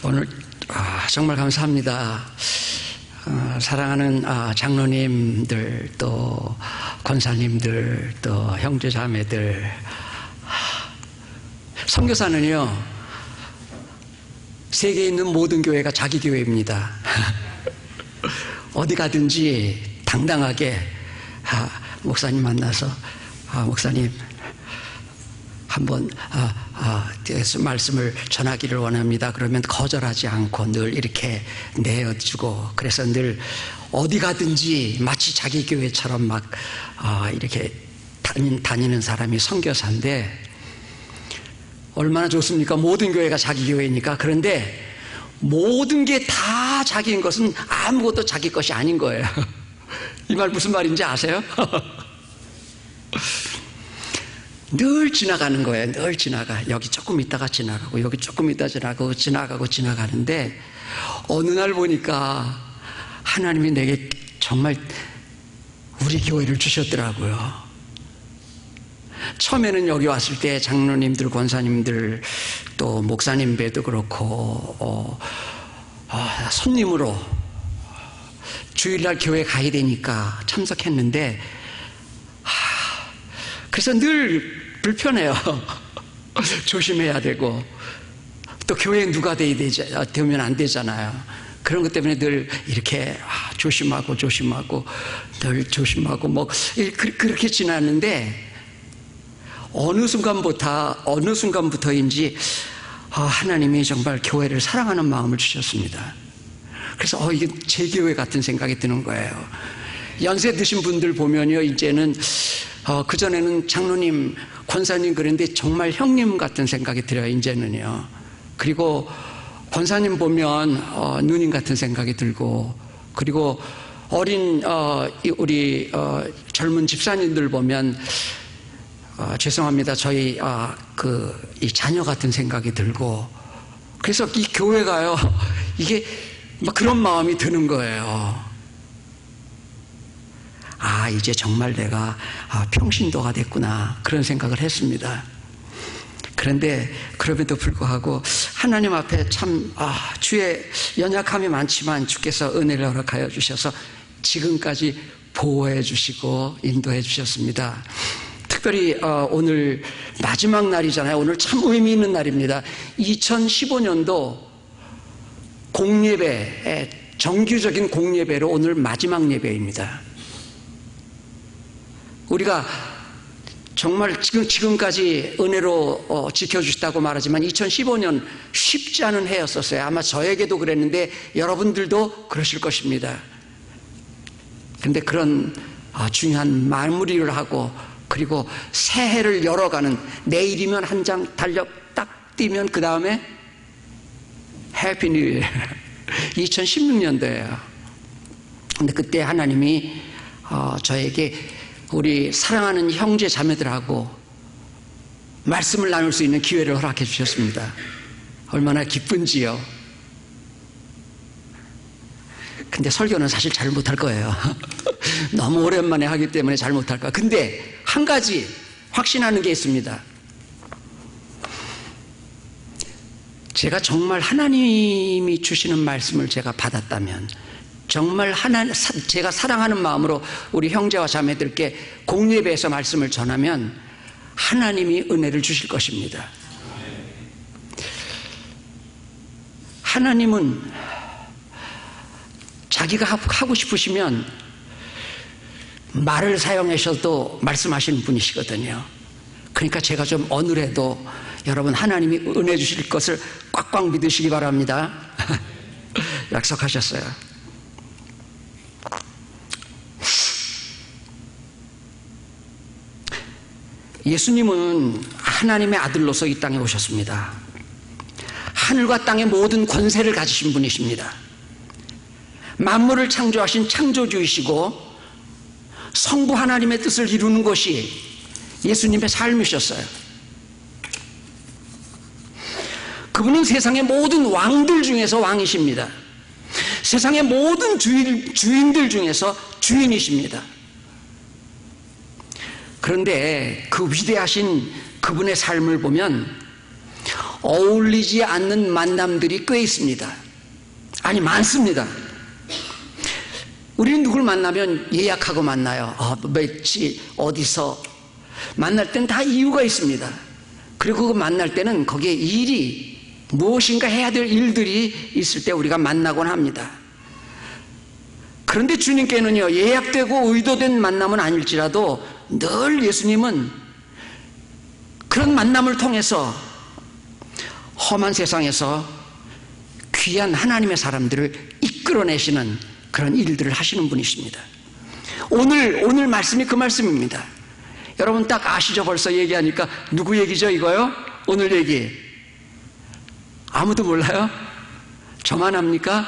오늘 정말 감사합니다. 사랑하는 장로님들, 또 권사님들, 또 형제자매들. 선교사는요, 세계에 있는 모든 교회가 자기 교회입니다. 어디 가든지 당당하게 목사님 만나서 목사님 한번 말씀을 전하기를 원합니다. 그러면 거절하지 않고 늘 이렇게 내어주고, 그래서 늘 어디 가든지 마치 자기 교회처럼 막 이렇게 다니는 사람이 선교사인데, 얼마나 좋습니까? 모든 교회가 자기 교회니까. 그런데 모든 게 다 자기인 것은 아무것도 자기 것이 아닌 거예요. 이 말 무슨 말인지 아세요? 늘 지나가는 거예요. 늘 지나가. 여기 조금 있다가 지나가고, 여기 조금 있다가 지나가는데, 어느 날 보니까 하나님이 내게 정말 우리 교회를 주셨더라고요. 처음에는 여기 왔을 때 장로님들, 권사님들, 또 목사님 배도 그렇고 손님으로 주일날 교회 가야 되니까 참석했는데, 그래서 늘 불편해요. 조심해야 되고, 또 교회에 누가 되면 안 되잖아요. 그런 것 때문에 늘 이렇게 조심하고 늘 조심하고 그렇게 지났는데, 어느 순간부터인지 하나님이 정말 교회를 사랑하는 마음을 주셨습니다. 그래서 이게 제 교회 같은 생각이 드는 거예요. 연세 드신 분들 보면요, 이제는 그전에는 장로님, 권사님 그런데 정말 형님 같은 생각이 들어요, 이제는요. 그리고 권사님 보면 누님 같은 생각이 들고, 그리고 어린 우리 젊은 집사님들 보면 죄송합니다, 저희 이 자녀 같은 생각이 들고, 그래서 이 교회가요, 이게 막 그런 마음이 드는 거예요. 이제 정말 내가 평신도가 됐구나, 그런 생각을 했습니다. 그런데 그럼에도 불구하고 하나님 앞에 참 주의 연약함이 많지만 주께서 은혜를 허락하여 주셔서 지금까지 보호해 주시고 인도해 주셨습니다. 특별히 오늘 마지막 날이잖아요. 오늘 참 의미 있는 날입니다. 2015년도 공예배, 정규적인 공예배로 오늘 마지막 예배입니다. 우리가 정말 지금까지 은혜로 지켜주셨다고 말하지만 2015년 쉽지 않은 해였었어요. 아마 저에게도 그랬는데 여러분들도 그러실 것입니다. 그런데 그런 중요한 마무리를 하고, 그리고 새해를 열어가는, 내일이면 한 장 달력 딱 띄면 그 다음에 해피 뉴 이어 2016년도예요. 근데 그때 하나님이 저에게 우리 사랑하는 형제 자매들하고 말씀을 나눌 수 있는 기회를 허락해 주셨습니다. 얼마나 기쁜지요. 근데 설교는 사실 잘 못할 거예요. 너무 오랜만에 하기 때문에 잘 못할 거예요. 근데 한 가지 확신하는 게 있습니다. 제가 정말 하나님이 주시는 말씀을 제가 받았다면, 정말 제가 사랑하는 마음으로 우리 형제와 자매들께 공예배에서 말씀을 전하면 하나님이 은혜를 주실 것입니다. 하나님은 자기가 하고 싶으시면 말을 사용하셔도 말씀하시는 분이시거든요. 그러니까 제가 좀 어느래도 여러분 하나님이 은혜 주실 것을 꽉꽉 믿으시기 바랍니다. 약속하셨어요. 예수님은 하나님의 아들로서 이 땅에 오셨습니다. 하늘과 땅의 모든 권세를 가지신 분이십니다. 만물을 창조하신 창조주이시고 성부 하나님의 뜻을 이루는 것이 예수님의 삶이셨어요. 그분은 세상의 모든 왕들 중에서 왕이십니다. 세상의 모든 주인들 중에서 주인이십니다. 그런데 그 위대하신 그분의 삶을 보면 어울리지 않는 만남들이 꽤 있습니다. 아니, 많습니다. 우리는 누굴 만나면 예약하고 만나요. 며칠 어디서 만날 땐 다 이유가 있습니다. 그리고 그 만날 때는 거기에 일이 무엇인가 해야 될 일들이 있을 때 우리가 만나곤 합니다. 그런데 주님께는요, 예약되고 의도된 만남은 아닐지라도 늘 예수님은 그런 만남을 통해서 험한 세상에서 귀한 하나님의 사람들을 이끌어내시는 그런 일들을 하시는 분이십니다. 오늘 말씀이 그 말씀입니다. 여러분 딱 아시죠? 벌써 얘기하니까 누구 얘기죠 이거요? 오늘 얘기 아무도 몰라요? 저만 합니까?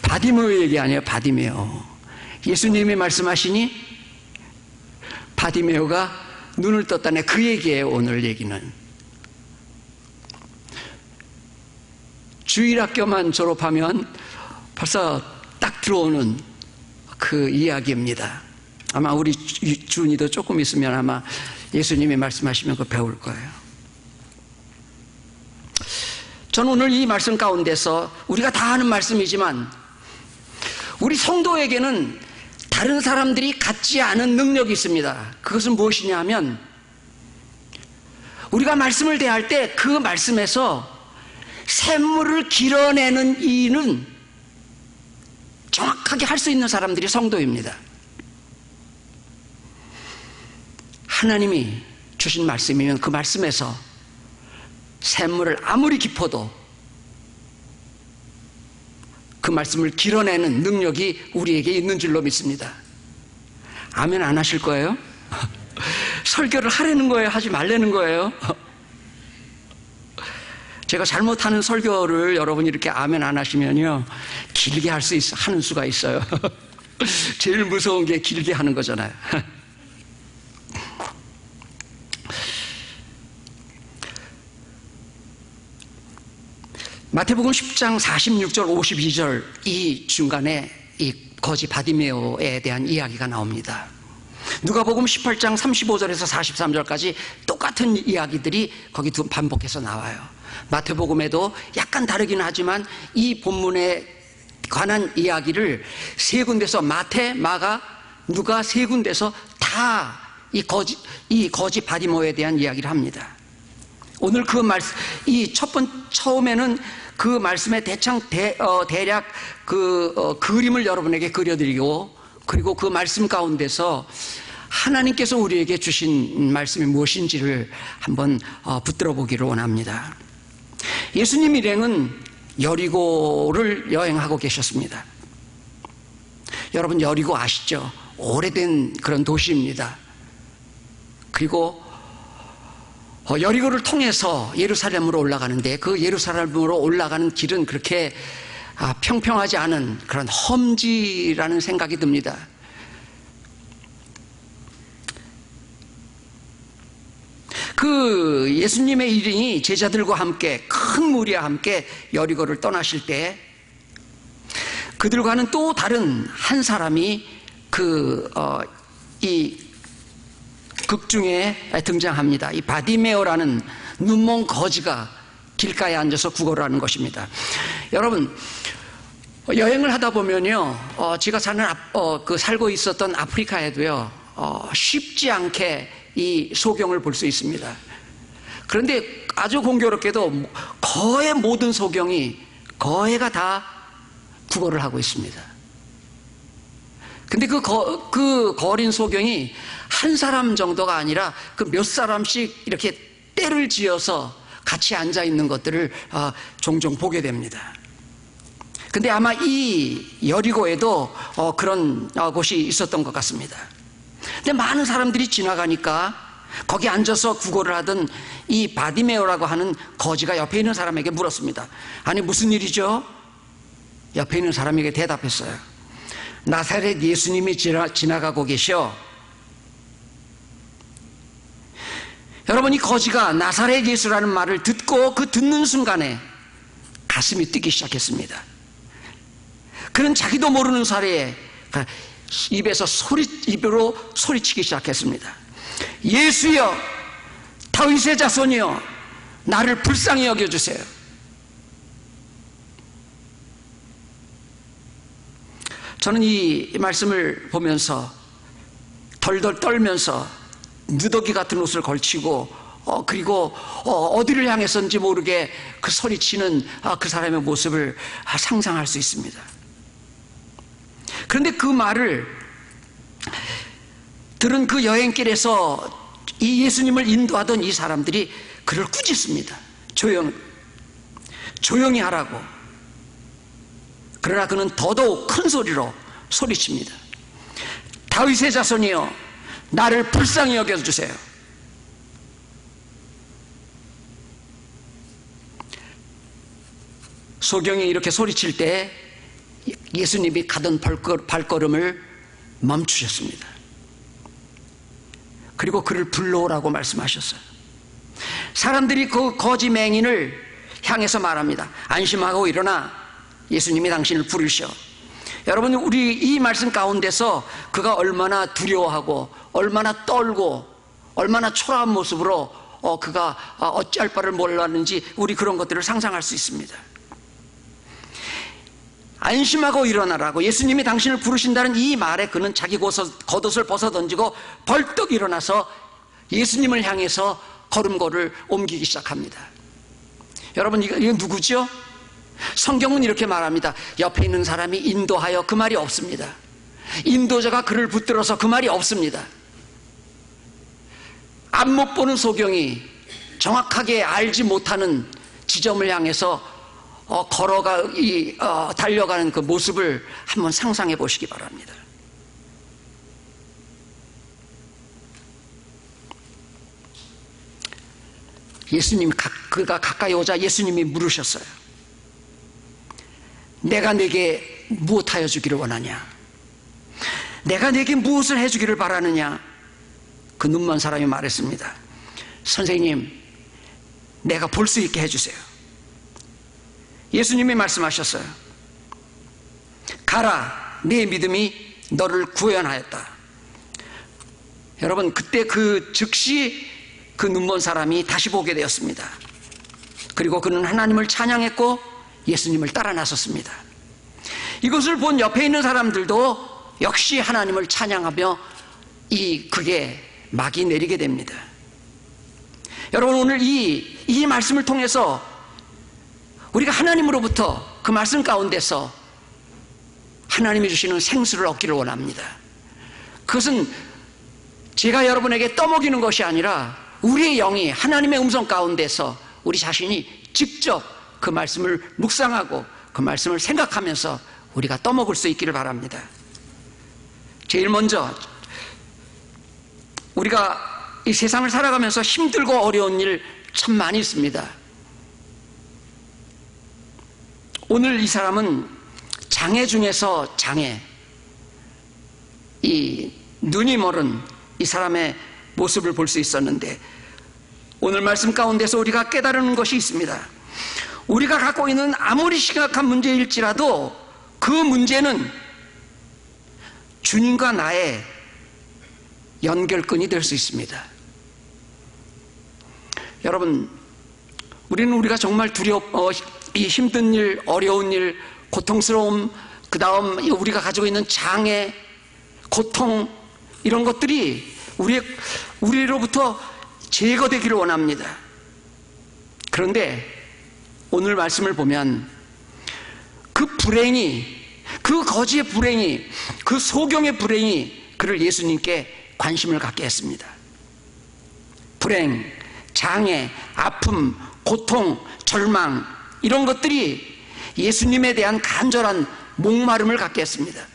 바디메오 얘기 아니에요. 바디메오. 예수님이 말씀하시니 바디메오가 눈을 떴다네, 그 얘기예요. 오늘 얘기는 주일학교만 졸업하면 벌써 딱 들어오는 그 이야기입니다. 아마 우리 준이도 조금 있으면 아마 예수님이 말씀하시면 그거 배울 거예요. 저는 오늘 이 말씀 가운데서 우리가 다 아는 말씀이지만 우리 성도에게는 다른 사람들이 갖지 않은 능력이 있습니다. 그것은 무엇이냐 하면 우리가 말씀을 대할 때 그 말씀에서 샘물을 길어내는 일은 정확하게 할 수 있는 사람들이 성도입니다. 하나님이 주신 말씀이면 그 말씀에서 샘물을 아무리 깊어도 그 말씀을 길어내는 능력이 우리에게 있는 줄로 믿습니다. 아멘 안 하실 거예요? 설교를 하라는 거예요? 하지 말라는 거예요? 제가 잘못하는 설교를 여러분이 이렇게 아멘 안 하시면요, 길게 하는 수가 있어요. 제일 무서운 게 길게 하는 거잖아요. 마태복음 10장 46절 52절 이 중간에 이 거지 바디메오에 대한 이야기가 나옵니다. 누가복음 18장 35절에서 43절까지 똑같은 이야기들이 거기 반복해서 나와요. 마태복음에도 약간 다르긴 하지만 이 본문에 관한 이야기를 세 군데서 마태, 마가, 누가 세 군데서 다 이 거지 바디메오에 대한 이야기를 합니다. 오늘 그 말씀, 처음에는 그 말씀의 대략 그림을 여러분에게 그려드리고, 그리고 그 말씀 가운데서 하나님께서 우리에게 주신 말씀이 무엇인지를 한번 붙들어 보기를 원합니다. 예수님 일행은 여리고를 여행하고 계셨습니다. 여러분 여리고 아시죠? 오래된 그런 도시입니다. 그리고 여리고를 통해서 예루살렘으로 올라가는데 그 예루살렘으로 올라가는 길은 그렇게 평평하지 않은 그런 험지라는 생각이 듭니다. 그 예수님의 일행이 제자들과 함께 큰 무리와 함께 여리고를 떠나실 때 그들과는 또 다른 한 사람이 이 극 중에 등장합니다. 이 바디메오라는 눈먼 거지가 길가에 앉아서 구걸을 하는 것입니다. 여러분 여행을 하다 보면요, 제가 살고 있었던 아프리카에도요, 쉽지 않게 이 소경을 볼 수 있습니다. 그런데 아주 공교롭게도 거의 모든 소경이 거의가 다 구걸을 하고 있습니다. 근데 그 거린 소경이 한 사람 정도가 아니라 그 몇 사람씩 이렇게 때를 지어서 같이 앉아 있는 것들을 종종 보게 됩니다. 근데 아마 이 여리고에도 그런 곳이 있었던 것 같습니다. 근데 많은 사람들이 지나가니까 거기 앉아서 구걸을 하던 이 바디메오라고 하는 거지가 옆에 있는 사람에게 물었습니다. 아니 무슨 일이죠? 옆에 있는 사람에게 대답했어요. 나사렛 예수님이 지나가고 계셔. 여러분 이 거지가 나사렛 예수라는 말을 듣고 그 듣는 순간에 가슴이 뛰기 시작했습니다. 그는 자기도 모르는 사이에 입으로 소리치기 시작했습니다. 예수여, 다윗의 자손이여, 나를 불쌍히 여겨주세요. 저는 이 말씀을 보면서 덜덜 떨면서 누더기 같은 옷을 걸치고 그리고 어디를 향해서인지 모르게 그 소리치는 그 사람의 모습을 상상할 수 있습니다. 그런데 그 말을 들은 그 여행길에서 이 예수님을 인도하던 이 사람들이 그를 꾸짖습니다. 조용히 하라고. 그러나 그는 더더욱 큰 소리로 소리칩니다. 다윗의 자손이여, 나를 불쌍히 여겨주세요. 소경이 이렇게 소리칠 때 예수님이 가던 발걸음을 멈추셨습니다. 그리고 그를 불러오라고 말씀하셨어요. 사람들이 그 거지 맹인을 향해서 말합니다. 안심하고 일어나, 예수님이 당신을 부르셔. 여러분, 우리 이 말씀 가운데서 그가 얼마나 두려워하고 얼마나 떨고 얼마나 초라한 모습으로 그가 어찌할 바를 몰랐는지 우리 그런 것들을 상상할 수 있습니다. 안심하고 일어나라고 예수님이 당신을 부르신다는 이 말에 그는 자기 겉옷을 벗어던지고 벌떡 일어나서 예수님을 향해서 걸음걸이를 옮기기 시작합니다. 여러분, 이거 누구죠? 성경은 이렇게 말합니다. 옆에 있는 사람이 인도하여, 그 말이 없습니다. 인도자가 그를 붙들어서, 그 말이 없습니다. 앞 못 보는 소경이 정확하게 알지 못하는 지점을 향해서 달려가는 그 모습을 한번 상상해 보시기 바랍니다. 그가 가까이 오자 예수님이 물으셨어요. 내가 내게 무엇하여 주기를 원하냐? 내가 내게 무엇을 해주기를 바라느냐? 그 눈먼 사람이 말했습니다. 선생님, 내가 볼 수 있게 해주세요. 예수님이 말씀하셨어요. 가라, 네 믿음이 너를 구원하였다. 여러분, 그때 즉시 그 눈먼 사람이 다시 보게 되었습니다. 그리고 그는 하나님을 찬양했고 예수님을 따라 나섰습니다. 이것을 본 옆에 있는 사람들도 역시 하나님을 찬양하며 그게 막이 내리게 됩니다. 여러분, 오늘 이 말씀을 통해서 우리가 하나님으로부터 그 말씀 가운데서 하나님이 주시는 생수를 얻기를 원합니다. 그것은 제가 여러분에게 떠먹이는 것이 아니라 우리의 영이 하나님의 음성 가운데서 우리 자신이 직접 그 말씀을 묵상하고 그 말씀을 생각하면서 우리가 떠먹을 수 있기를 바랍니다. 제일 먼저 우리가 이 세상을 살아가면서 힘들고 어려운 일 참 많이 있습니다. 오늘 이 사람은 장애 중에서 장애, 이 눈이 멀은 이 사람의 모습을 볼 수 있었는데, 오늘 말씀 가운데서 우리가 깨달은 것이 있습니다. 우리가 갖고 있는 아무리 심각한 문제일지라도 그 문제는 주님과 나의 연결끈이 될 수 있습니다. 여러분, 우리가 정말 이 힘든 일, 어려운 일, 고통스러움, 그 다음 우리가 가지고 있는 장애, 고통, 이런 것들이 우리로부터 제거되기를 원합니다. 그런데 오늘 말씀을 보면 그 불행이, 그 거지의 불행이, 그 소경의 불행이 그를 예수님께 관심을 갖게 했습니다. 불행, 장애, 아픔, 고통, 절망, 이런 것들이 예수님에 대한 간절한 목마름을 갖게 했습니다.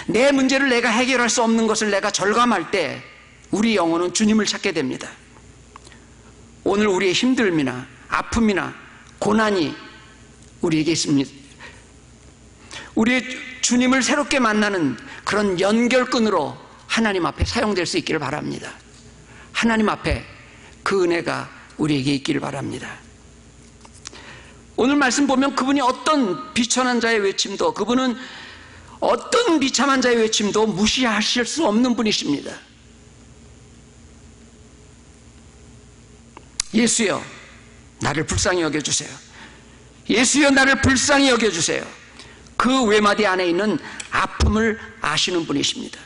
내 문제를 내가 해결할 수 없는 것을 내가 절감할 때 우리 영혼은 주님을 찾게 됩니다. 오늘 우리의 힘듦이나 아픔이나 고난이 우리에게 있습니다. 우리의 주님을 새롭게 만나는 그런 연결끈으로 하나님 앞에 사용될 수 있기를 바랍니다. 하나님 앞에 그 은혜가 우리에게 있기를 바랍니다. 오늘 말씀 보면 그분이 어떤 비천한 자의 외침도, 그분은 어떤 비참한 자의 외침도 무시하실 수 없는 분이십니다. 예수여 나를 불쌍히 여겨주세요. 예수여 나를 불쌍히 여겨주세요. 그 외마디 안에 있는 아픔을 아시는 분이십니다.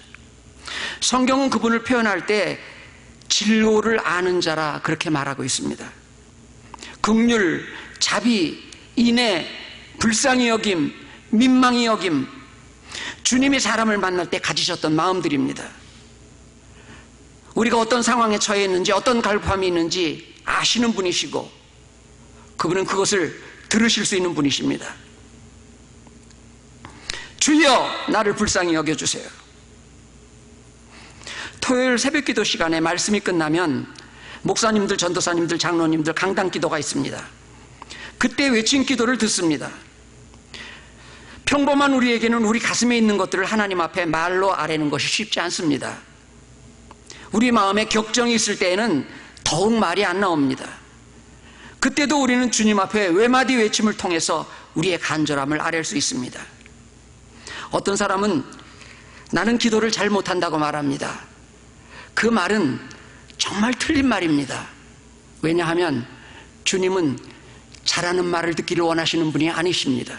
성경은 그분을 표현할 때 진로를 아는 자라 그렇게 말하고 있습니다. 긍휼, 자비, 인애, 불쌍히 여김, 민망히 여김, 주님이 사람을 만날 때 가지셨던 마음들입니다. 우리가 어떤 상황에 처해 있는지, 어떤 갈급함이 있는지 아시는 분이시고, 그분은 그것을 들으실 수 있는 분이십니다. 주여 나를 불쌍히 여겨주세요. 토요일 새벽기도 시간에 말씀이 끝나면 목사님들, 전도사님들, 장로님들 강단기도가 있습니다. 그때 외친 기도를 듣습니다. 평범한 우리에게는 우리 가슴에 있는 것들을 하나님 앞에 말로 아뢰는 것이 쉽지 않습니다. 우리 마음에 격정이 있을 때에는 더욱 말이 안 나옵니다. 그때도 우리는 주님 앞에 외마디 외침을 통해서 우리의 간절함을 아뢰 수 있습니다. 어떤 사람은 나는 기도를 잘 못한다고 말합니다. 그 말은 정말 틀린 말입니다. 왜냐하면 주님은 잘하는 말을 듣기를 원하시는 분이 아니십니다.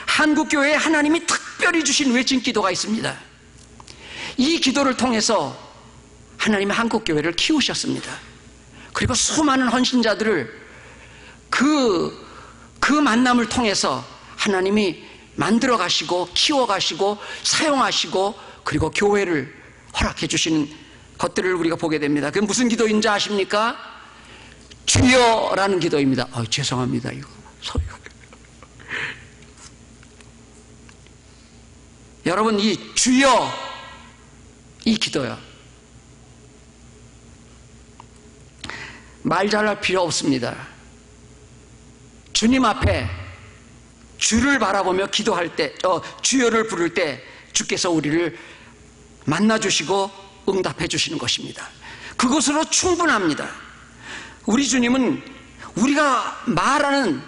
한국교회에 하나님이 특별히 주신 외친 기도가 있습니다. 이 기도를 통해서 하나님이 한국교회를 키우셨습니다. 그리고 수많은 헌신자들을 그 만남을 통해서 하나님이 만들어 가시고 키워 가시고 사용하시고 그리고 교회를 허락해 주시는 것들을 우리가 보게 됩니다. 그게 무슨 기도인지 아십니까? 주여라는 기도입니다. 죄송합니다. 이거 소리가. 여러분, 이 주여, 이 기도요, 말 잘할 필요 없습니다. 주님 앞에 주를 바라보며 기도할 때, 주여를 부를 때 주께서 우리를 만나주시고 응답해 주시는 것입니다. 그것으로 충분합니다. 우리 주님은 우리가 말하는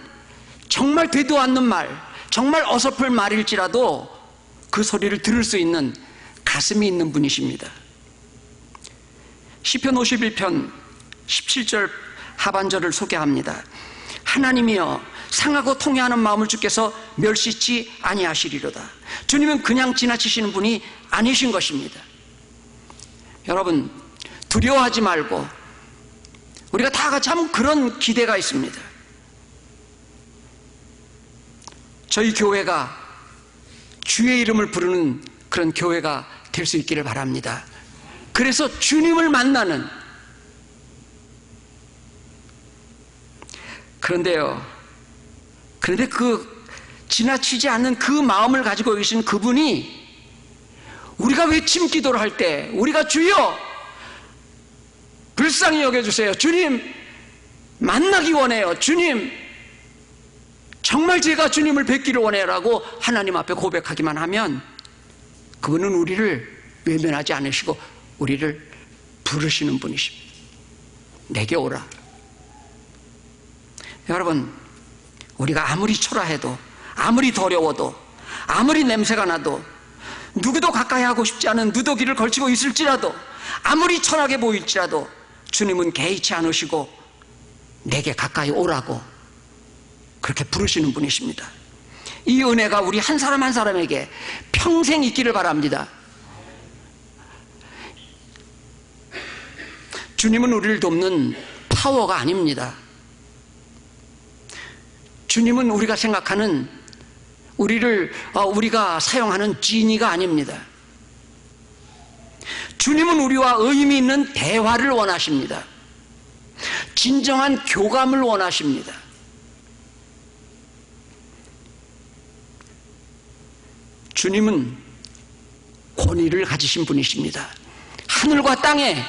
정말 되도 않는 말, 정말 어설픈 말일지라도 그 소리를 들을 수 있는 가슴이 있는 분이십니다. 시편 51편 17절 하반절을 소개합니다. 하나님이여 상하고 통회하는 마음을 주께서 멸시치 아니하시리로다. 주님은 그냥 지나치시는 분이 아니신 것입니다. 여러분, 두려워하지 말고, 우리가 다 같이 참 그런 기대가 있습니다. 저희 교회가 주의 이름을 부르는 그런 교회가 될 수 있기를 바랍니다. 그래서 주님을 만나는, 그런데 그 지나치지 않는 그 마음을 가지고 계신 그분이 우리가 외침 기도를 할 때, 우리가 주여 불쌍히 여겨주세요, 주님 만나기 원해요, 주님 정말 제가 주님을 뵙기를 원해요 라고 하나님 앞에 고백하기만 하면 그분은 우리를 외면하지 않으시고 우리를 부르시는 분이십니다. 내게 오라. 여러분, 우리가 아무리 초라해도, 아무리 더러워도, 아무리 냄새가 나도, 누구도 가까이 하고 싶지 않은 누더기를 걸치고 있을지라도, 아무리 천하게 보일지라도 주님은 개의치 않으시고 내게 가까이 오라고 그렇게 부르시는 분이십니다. 이 은혜가 우리 한 사람 한 사람에게 평생 있기를 바랍니다. 주님은 우리를 돕는 파워가 아닙니다. 주님은 우리가 생각하는, 우리가 사용하는 지니가 아닙니다. 주님은 우리와 의미 있는 대화를 원하십니다. 진정한 교감을 원하십니다. 주님은 권위를 가지신 분이십니다. 하늘과 땅에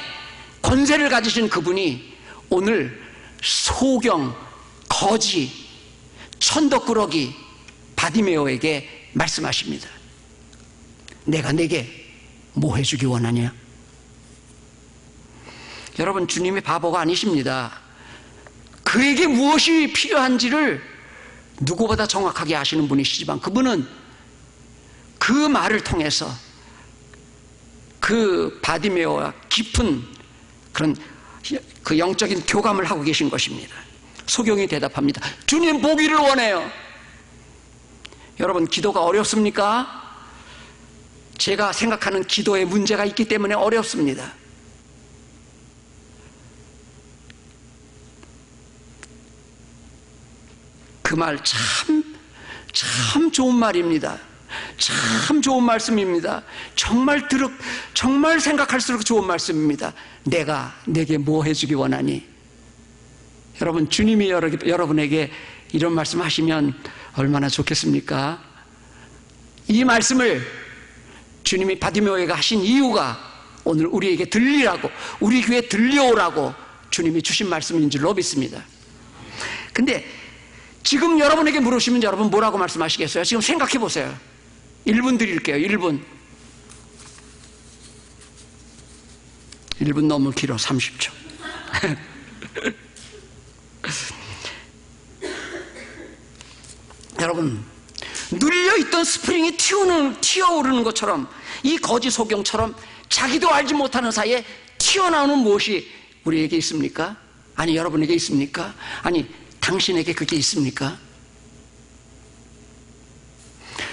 권세를 가지신 그분이 오늘 소경, 거지, 천덕꾸러기 바디메오에게 말씀하십니다. 내가 내게 뭐 해주기 원하냐? 여러분, 주님이 바보가 아니십니다. 그에게 무엇이 필요한지를 누구보다 정확하게 아시는 분이시지만 그분은 그 말을 통해서 그 바디메오와 깊은 그런 그 영적인 교감을 하고 계신 것입니다. 소경이 대답합니다. 주님 보기를 원해요. 여러분, 기도가 어렵습니까? 제가 생각하는 기도에 문제가 있기 때문에 어렵습니다. 그 말 참 좋은 말입니다. 참 좋은 말씀입니다. 정말 생각할수록 좋은 말씀입니다. 내가 내게 뭐 해주기 원하니? 여러분, 주님이 여러분에게 이런 말씀 하시면 얼마나 좋겠습니까? 이 말씀을 주님이 바디메오에게 하신 이유가 오늘 우리에게 들리라고, 우리 귀에 들려오라고 주님이 주신 말씀인 줄로 믿습니다. 근데 지금 여러분에게 물으시면 여러분 뭐라고 말씀하시겠어요? 지금 생각해 보세요. 1분 드릴게요. 1분. 1분 너무 길어. 30초. 여러분, 눌려있던 스프링이 튀어오르는 것처럼, 이 거지 소경처럼 자기도 알지 못하는 사이에 튀어나오는 무엇이 우리에게 있습니까? 아니, 여러분에게 있습니까? 아니, 당신에게 그게 있습니까?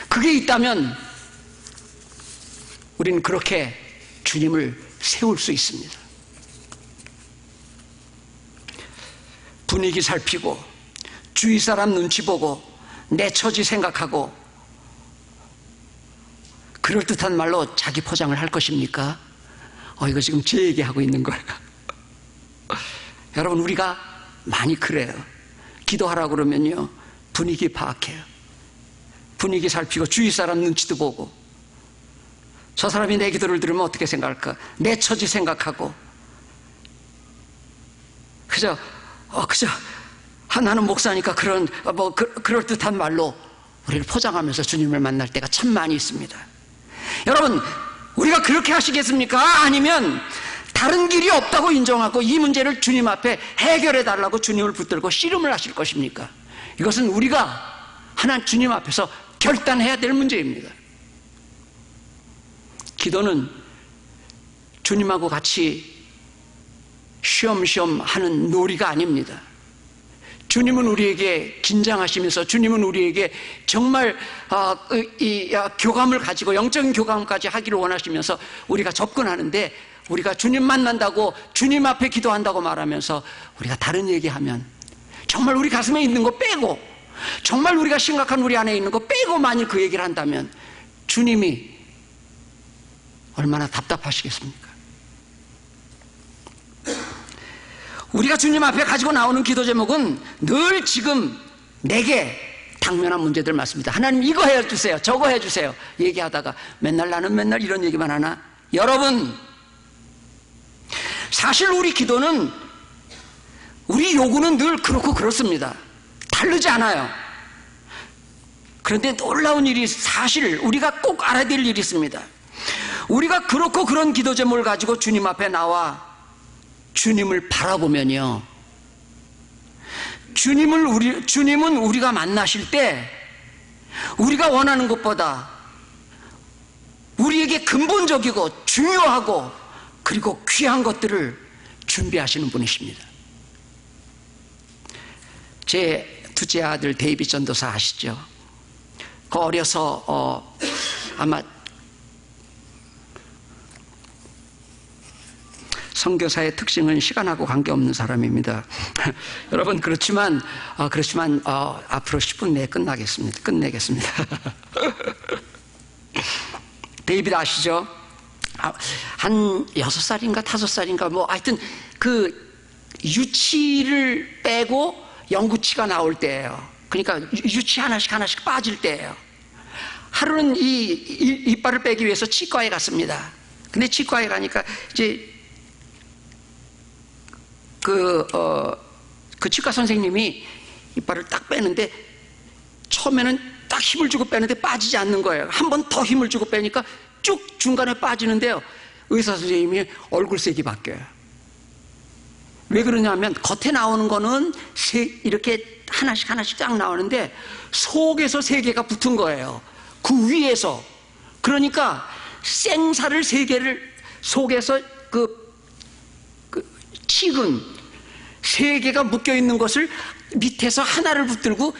그게 있다면 우리는 그렇게 주님을 세울 수 있습니다. 분위기 살피고 주위 사람 눈치 보고 내 처지 생각하고 그럴듯한 말로 자기 포장을 할 것입니까? 이거 지금 제 얘기하고 있는 거예요. 여러분, 우리가 많이 그래요. 기도하라고 그러면요, 분위기 파악해요. 분위기 살피고 주위 사람 눈치도 보고, 저 사람이 내 기도를 들으면 어떻게 생각할까? 내 처지 생각하고, 그저 나는 목사니까 그럴듯한 말로 우리를 포장하면서 주님을 만날 때가 참 많이 있습니다. 여러분, 우리가 그렇게 하시겠습니까? 아니면 다른 길이 없다고 인정하고 이 문제를 주님 앞에 해결해 달라고 주님을 붙들고 씨름을 하실 것입니까? 이것은 우리가 하나님 주님 앞에서 결단해야 될 문제입니다. 기도는 주님하고 같이 쉬엄쉬엄 하는 놀이가 아닙니다. 주님은 우리에게 긴장하시면서, 주님은 우리에게 정말 교감을 가지고 영적인 교감까지 하기를 원하시면서 우리가 접근하는데, 우리가 주님 만난다고, 주님 앞에 기도한다고 말하면서 우리가 다른 얘기하면, 정말 우리 가슴에 있는 거 빼고, 정말 우리가 심각한 우리 안에 있는 거 빼고 만일 그 얘기를 한다면 주님이 얼마나 답답하시겠습니까? 우리가 주님 앞에 가지고 나오는 기도 제목은 늘 지금 내게 당면한 문제들 맞습니다. 하나님 이거 해주세요, 저거 해주세요 얘기하다가 나는 맨날 이런 얘기만 하나? 여러분, 사실 우리 기도는, 우리 요구는 늘 그렇고 그렇습니다. 다르지 않아요. 그런데 놀라운 일이, 사실 우리가 꼭 알아야 될 일이 있습니다. 우리가 그렇고 그런 기도 제목을 가지고 주님 앞에 나와 주님을 바라보면요, 주님은 우리가 만나실 때 우리가 원하는 것보다 우리에게 근본적이고 중요하고 그리고 귀한 것들을 준비하시는 분이십니다. 제 둘째 아들 데이빗 전도사 아시죠? 그 어려서 아마 선교사의 특징은 시간하고 관계없는 사람입니다. 여러분, 그렇지만 앞으로 10분 내에 끝내겠습니다. 데이빗 아시죠? 한 6살인가 5살인가 하여튼 그 유치를 빼고 영구치가 나올 때예요. 그러니까 유치 하나씩 빠질 때예요. 하루는 이 이빨을 빼기 위해서 치과에 갔습니다. 근데 치과에 가니까 이제 그 치과 선생님이 이빨을 딱 빼는데, 처음에는 딱 힘을 주고 빼는데 빠지지 않는 거예요. 한 번 더 힘을 주고 빼니까 쭉 중간에 빠지는데요, 의사 선생님이 얼굴색이 바뀌어요. 왜 그러냐면 겉에 나오는 거는 이렇게 하나씩 딱 나오는데 속에서 3개가 붙은 거예요. 그 위에서. 그러니까 생살을 3개를 속에서 식은 세 개가 묶여 있는 것을 밑에서 하나를 붙들고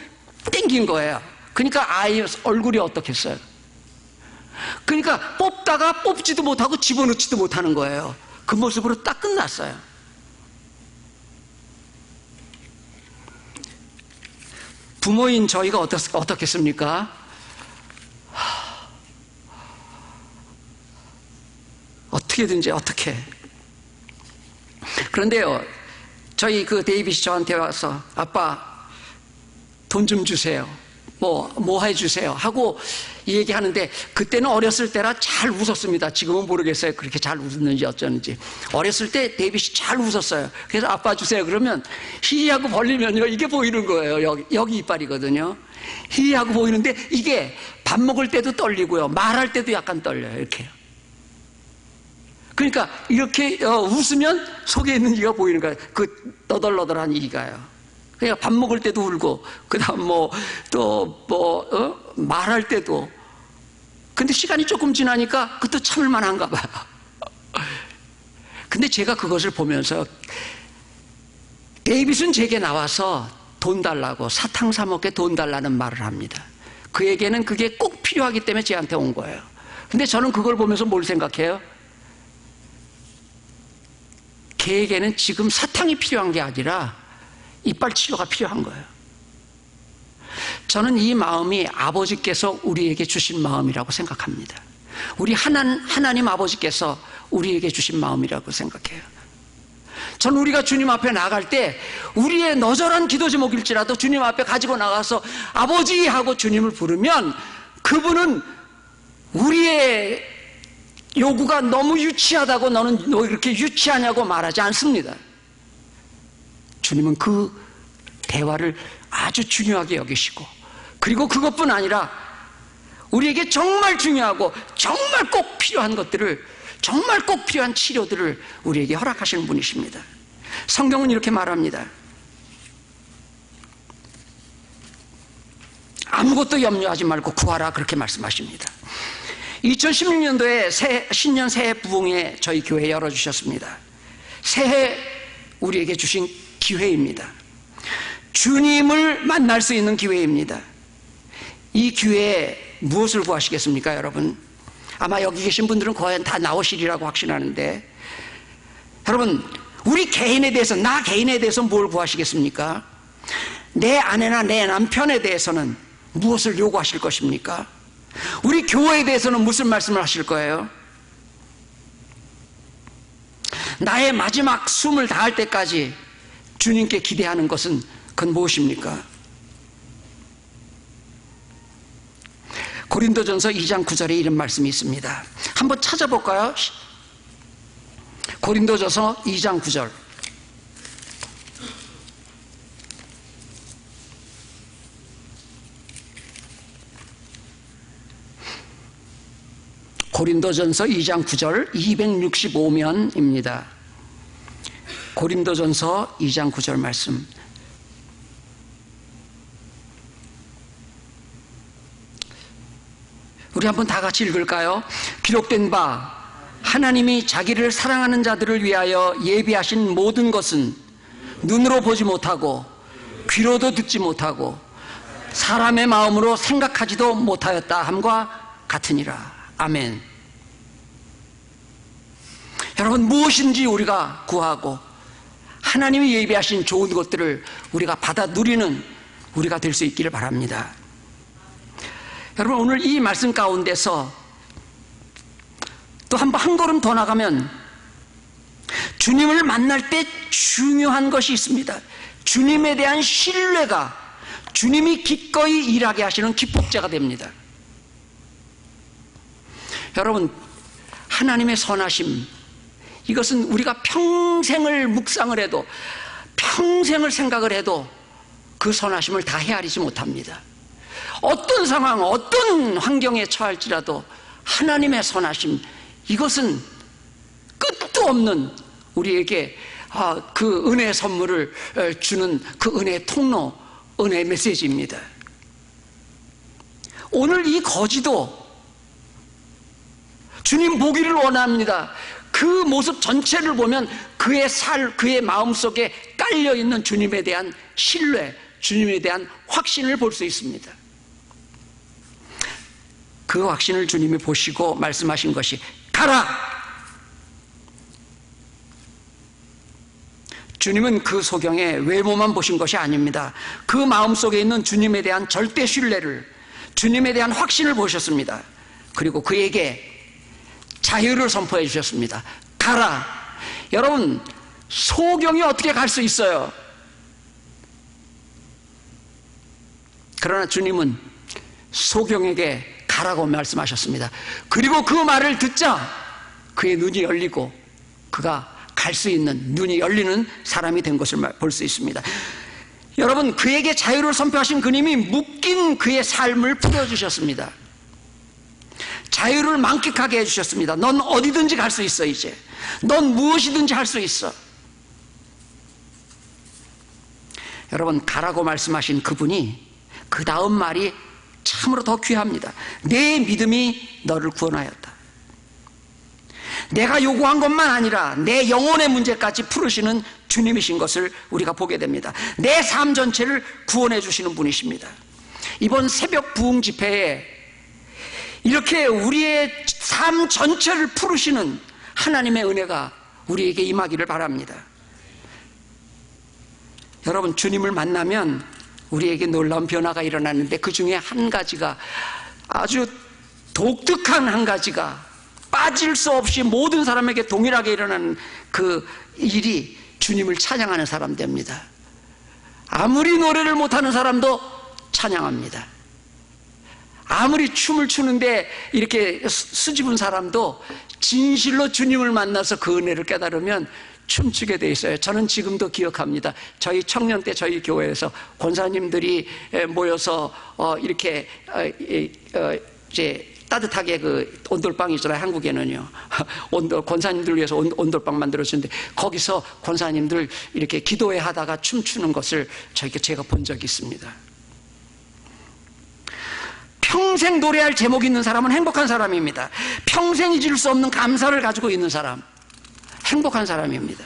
당긴 거예요. 그러니까 아이 얼굴이 어떻겠어요? 그러니까 뽑다가 뽑지도 못하고 집어넣지도 못하는 거예요. 그 모습으로 딱 끝났어요. 부모인 저희가 어떻겠습니까? 어떻게든지 어떻게. 그런데요, 저희 그 데이빗이 저한테 와서 아빠 돈 좀 주세요. 뭐 해주세요 하고 얘기하는데, 그때는 어렸을 때라 잘 웃었습니다. 지금은 모르겠어요. 그렇게 잘 웃었는지 어쩌는지. 어렸을 때 데이빗이 잘 웃었어요. 그래서 아빠 주세요 그러면 히하고 벌리면요, 이게 보이는 거예요. 여기 이빨이거든요. 히하고 보이는데 이게 밥 먹을 때도 떨리고요, 말할 때도 약간 떨려요. 이렇게요. 그러니까 이렇게 웃으면 속에 있는 이가 보이는 거예요. 그 너덜너덜한 이가요. 그러니까 밥 먹을 때도 울고, 그 다음 말할 때도. 근데 시간이 조금 지나니까 그것도 참을 만한가 봐요. 근데 제가 그것을 보면서, 데이빗은 제게 나와서 돈 달라고, 사탕 사 먹게 돈 달라는 말을 합니다. 그에게는 그게 꼭 필요하기 때문에 저한테 온 거예요. 근데 저는 그걸 보면서 뭘 생각해요? 걔에게는 지금 사탕이 필요한 게 아니라 이빨 치료가 필요한 거예요. 저는 이 마음이 아버지께서 우리에게 주신 마음이라고 생각합니다. 우리 하나님 아버지께서 우리에게 주신 마음이라고 생각해요. 저는 우리가 주님 앞에 나갈 때 우리의 너절한 기도 제목일지라도 주님 앞에 가지고 나가서 아버지 하고 주님을 부르면, 그분은 우리의 요구가 너무 유치하다고 너는 너 이렇게 유치하냐고 말하지 않습니다. 주님은 그 대화를 아주 중요하게 여기시고, 그리고 그것뿐 아니라 우리에게 정말 중요하고 정말 꼭 필요한 것들을, 정말 꼭 필요한 치료들을 우리에게 허락하시는 분이십니다. 성경은 이렇게 말합니다. 아무것도 염려하지 말고 구하라, 그렇게 말씀하십니다. 2016년도에 신년 새해 부흥회 저희 교회 열어주셨습니다. 새해 우리에게 주신 기회입니다. 주님을 만날 수 있는 기회입니다. 이 기회에 무엇을 구하시겠습니까, 여러분? 아마 여기 계신 분들은 거의 다 나오시리라고 확신하는데, 여러분, 우리 개인에 대해서, 나 개인에 대해서 뭘 구하시겠습니까? 내 아내나 내 남편에 대해서는 무엇을 요구하실 것입니까? 우리 교회에 대해서는 무슨 말씀을 하실 거예요? 나의 마지막 숨을 다할 때까지 주님께 기대하는 것은 그건 무엇입니까? 고린도전서 2장 9절에 이런 말씀이 있습니다. 한번 찾아볼까요? 고린도전서 2장 9절. 고린도전서 2장 9절 265면입니다. 고린도전서 2장 9절 말씀. 우리 한번 다 같이 읽을까요? 기록된 바 하나님이 자기를 사랑하는 자들을 위하여 예비하신 모든 것은 눈으로 보지 못하고 귀로도 듣지 못하고 사람의 마음으로 생각하지도 못하였다 함과 같으니라. 아멘. 여러분, 무엇인지 우리가 구하고 하나님이 예비하신 좋은 것들을 우리가 받아 누리는 우리가 될 수 있기를 바랍니다. 여러분, 오늘 이 말씀 가운데서 또 한 걸음 더 나가면 주님을 만날 때 중요한 것이 있습니다. 주님에 대한 신뢰가 주님이 기꺼이 일하게 하시는 기폭제가 됩니다. 여러분, 하나님의 선하심, 이것은 우리가 평생을 묵상을 해도, 평생을 생각을 해도 그 선하심을 다 헤아리지 못합니다. 어떤 상황, 어떤 환경에 처할지라도 하나님의 선하심, 이것은 끝도 없는 우리에게 그 은혜의 선물을 주는 그 은혜의 통로, 은혜의 메시지입니다. 오늘 이 거지도 주님 보기를 원합니다. 그 모습 전체를 보면 그 그의 마음속에 깔려있는 주님에 대한 신뢰, 주님에 대한 확신을 볼 수 있습니다. 그 확신을 주님이 보시고 말씀하신 것이 가라! 주님은 그 소경의 외모만 보신 것이 아닙니다. 그 마음속에 있는 주님에 대한 절대 신뢰를, 주님에 대한 확신을 보셨습니다. 그리고 그에게 자유를 선포해 주셨습니다. 가라! 여러분, 소경이 어떻게 갈 수 있어요? 그러나 주님은 소경에게 가라고 말씀하셨습니다. 그리고 그 말을 듣자 그의 눈이 열리고 그가 갈 수 있는, 눈이 열리는 사람이 된 것을 볼 수 있습니다. 여러분, 그에게 자유를 선포하신 그님이 묶인 그의 삶을 풀어주셨습니다. 자유를 만끽하게 해주셨습니다. 넌 어디든지 갈 수 있어. 이제 넌 무엇이든지 할 수 있어. 여러분, 가라고 말씀하신 그분이 그 다음 말이 참으로 더 귀합니다. 내 믿음이 너를 구원하였다. 내가 요구한 것만 아니라 내 영혼의 문제까지 풀으시는 주님이신 것을 우리가 보게 됩니다. 내 삶 전체를 구원해 주시는 분이십니다. 이번 새벽 부흥 집회에 이렇게 우리의 삶 전체를 풀으시는 하나님의 은혜가 우리에게 임하기를 바랍니다. 여러분, 주님을 만나면 우리에게 놀라운 변화가 일어나는데 그 중에 한 가지가, 아주 독특한 한 가지가, 빠질 수 없이 모든 사람에게 동일하게 일어나는 그 일이 주님을 찬양하는 사람 됩니다. 아무리 노래를 못하는 사람도 찬양합니다. 아무리 춤을 추는데 이렇게 수줍은 사람도 진실로 주님을 만나서 그 은혜를 깨달으면 춤추게 돼 있어요. 저는 지금도 기억합니다. 저희 청년 때 저희 교회에서 권사님들이 모여서 이렇게 이제 따뜻하게 그 온돌빵 있잖아요. 한국에는요. 권사님들 위해서 온돌빵 만들어주는데 거기서 권사님들 이렇게 기도회 하다가 춤추는 것을 제가 본 적이 있습니다. 평생 노래할 제목이 있는 사람은 행복한 사람입니다. 평생 잊을 수 없는 감사를 가지고 있는 사람, 행복한 사람입니다.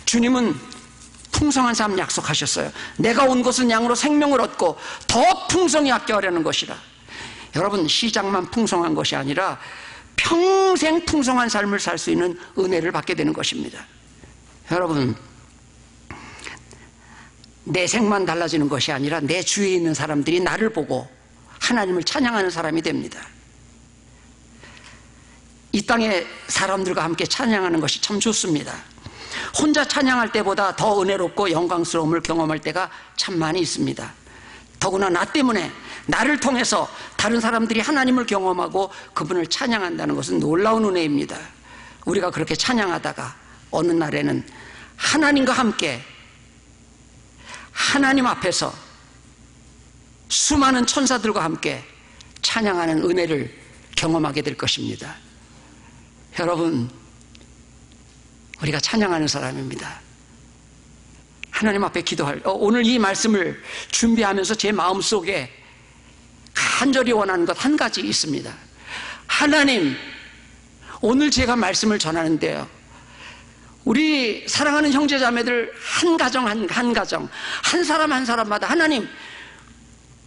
주님은 풍성한 삶 약속하셨어요. 내가 온 것은 양으로 생명을 얻고 더 풍성히 합격하려는 것이라. 여러분, 시작만 풍성한 것이 아니라 평생 풍성한 삶을 살 수 있는 은혜를 받게 되는 것입니다. 여러분, 내 생만 달라지는 것이 아니라 내 주위에 있는 사람들이 나를 보고 하나님을 찬양하는 사람이 됩니다. 이 땅의 사람들과 함께 찬양하는 것이 참 좋습니다. 혼자 찬양할 때보다 더 은혜롭고 영광스러움을 경험할 때가 참 많이 있습니다. 더구나 나 때문에, 나를 통해서 다른 사람들이 하나님을 경험하고 그분을 찬양한다는 것은 놀라운 은혜입니다. 우리가 그렇게 찬양하다가 어느 날에는 하나님과 함께 하나님 앞에서 수많은 천사들과 함께 찬양하는 은혜를 경험하게 될 것입니다. 여러분, 우리가 찬양하는 사람입니다. 하나님 앞에 기도할, 오늘 이 말씀을 준비하면서 제 마음속에 간절히 원하는 것 한 가지 있습니다. 하나님, 오늘 제가 말씀을 전하는데요, 우리 사랑하는 형제자매들 한 가정 한 가정, 한 사람 한 사람마다 하나님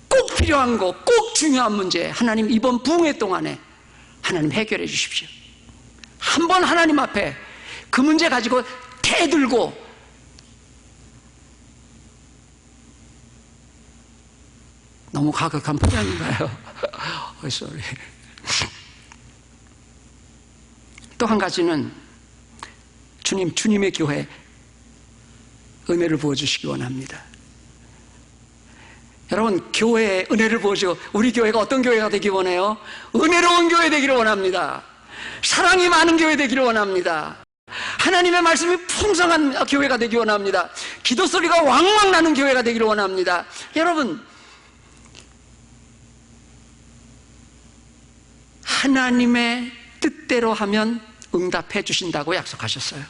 꼭 필요한 거, 꼭 중요한 문제, 하나님 이번 부흥회 동안에 하나님 해결해 주십시오. 한번 하나님 앞에 그 문제 가지고 대들고 너무 가격한 표현인가요? sorry. 또 한 가지는 주님의 교회 은혜를 부어주시기 원합니다. 여러분, 교회에 은혜를 부어주고 우리 교회가 어떤 교회가 되기 원해요? 은혜로운 교회 되기를 원합니다. 사랑이 많은 교회 되기를 원합니다. 하나님의 말씀이 풍성한 교회가 되기 원합니다. 기도 소리가 왕왕 나는 교회가 되기를 원합니다. 여러분, 하나님의 뜻대로 하면 응답해 주신다고 약속하셨어요.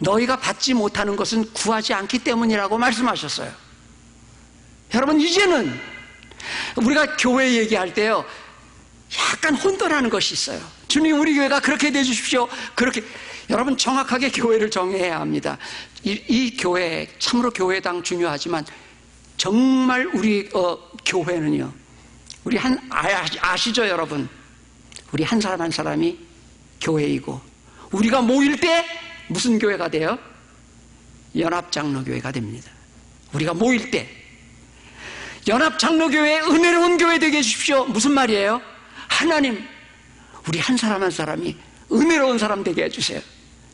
너희가 받지 못하는 것은 구하지 않기 때문이라고 말씀하셨어요. 여러분, 이제는 우리가 교회 얘기할 때요, 약간 혼돈하는 것이 있어요. 주님, 우리 교회가 그렇게 돼 주십시오. 그렇게. 여러분, 정확하게 교회를 정해야 합니다. 이 교회, 참으로 교회당 중요하지만 정말 우리 교회는요, 우리 아시죠 여러분? 우리 한 사람 한 사람이 교회이고, 우리가 모일 때 무슨 교회가 돼요? 연합장로교회가 됩니다. 우리가 모일 때 연합장로교회, 은혜로운 교회 되게 해주십시오. 무슨 말이에요? 하나님, 우리 한 사람 한 사람이 은혜로운 사람 되게 해주세요.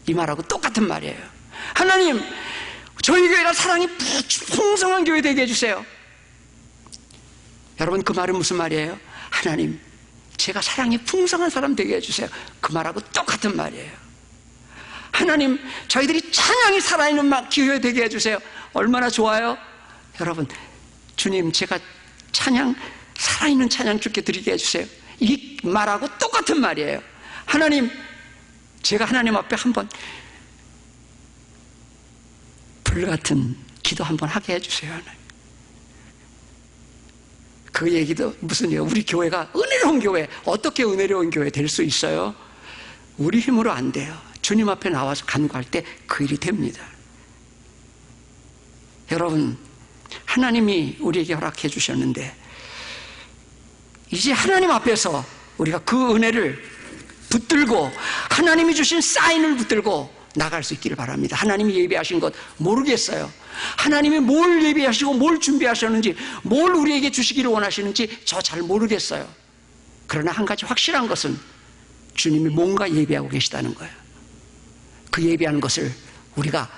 이 말하고 똑같은 말이에요. 하나님, 저희 교회가 사랑이 풍성한 교회 되게 해주세요. 여러분, 그 말은 무슨 말이에요? 하나님, 제가 사랑이 풍성한 사람 되게 해주세요. 그 말하고 똑같은 말이에요. 하나님, 저희들이 찬양이 살아있는 교회 되게 해주세요. 얼마나 좋아요? 여러분, 주님, 제가 찬양, 살아있는 찬양 주께 드리게 해주세요. 이 말하고 똑같은 말이에요. 하나님, 제가 하나님 앞에 한번 불같은 기도 한번 하게 해주세요. 하나님. 그 얘기도 무슨 얘기예요? 우리 교회가 은혜로운 교회, 어떻게 은혜로운 교회 될 수 있어요? 우리 힘으로 안 돼요. 주님 앞에 나와서 간구할 때 그 일이 됩니다. 여러분, 하나님이 우리에게 허락해 주셨는데 이제 하나님 앞에서 우리가 그 은혜를 붙들고 하나님이 주신 사인을 붙들고 나갈 수 있기를 바랍니다. 하나님이 예비하신 것 모르겠어요. 하나님이 뭘 예비하시고 뭘 준비하셨는지, 뭘 우리에게 주시기를 원하시는지 저 잘 모르겠어요. 그러나 한 가지 확실한 것은 주님이 뭔가 예비하고 계시다는 거예요. 그 예비하는 것을 우리가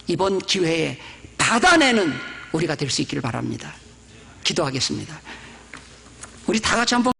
이번 기회에 받아내는 우리가 될 수 있기를 바랍니다. 기도하겠습니다. 우리 다 같이 한번